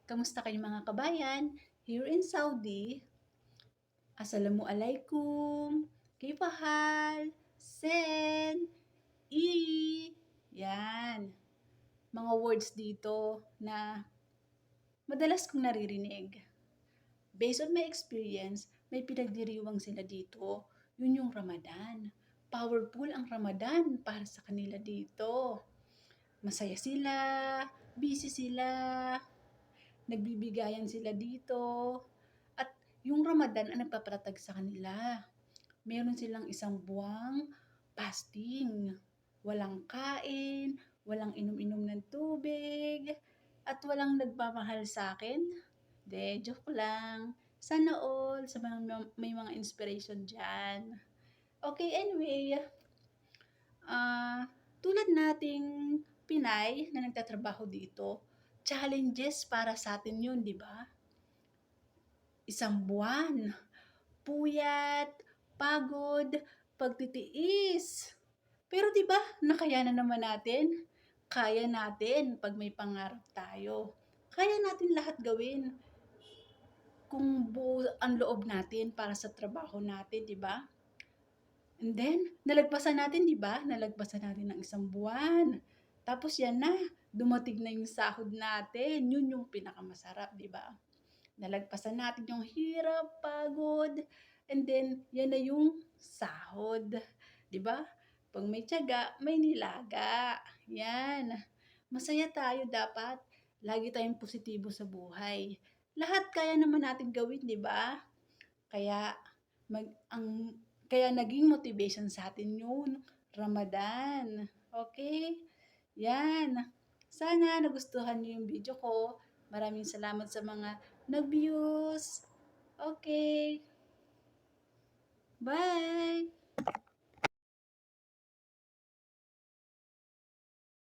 Kamusta kayo mga kabayan? Here in Saudi, Assalamualaikum, Kifahal, Sen, I, yan. Mga words dito na madalas kong naririnig. Based on my experience, may pinagdiriwang sila dito. Yun yung Ramadan. Powerful ang Ramadan para sa kanila dito. Masaya sila, busy sila, nagbibigayan sila dito. At yung Ramadan ang nagpapatatag sa kanila. Meron silang isang buwang fasting. Walang kain, walang inom-inom ng tubig, at walang nagmamahal sa akin. De, joke lang. Sana all sa mga, may mga inspiration dyan. Okay, anyway, tulad nating Pinay na nagtatrabaho dito, challenges para sa atin yun, di ba? Isang buwan, puyat, pagod, pagtitiis. Pero 'di ba, nakayanan naman natin. Kaya natin pag may pangarap tayo. Kaya natin lahat gawin kung buo ang loob natin para sa trabaho natin, 'di ba? And then, nalagpasan natin, 'di ba? Nalagpasan natin ng isang buwan. Tapos yan na, dumating na yung sahod natin. Yun yung pinakamasarap, 'di ba? Nalagpasan natin yung hirap, pagod, and then yan na yung sahod. 'Di ba? Pag may tiyaga, may nilaga. Yan. Masaya tayo dapat. Lagi tayong positibo sa buhay. Lahat kaya naman natin gawin, 'di ba? Kaya mag ang kaya naging motivation sa atin yun, Ramadan. Okay? Yan. Sana nagustuhan niyo yung video ko. Maraming salamat sa mga nag-views. Okay. Bye!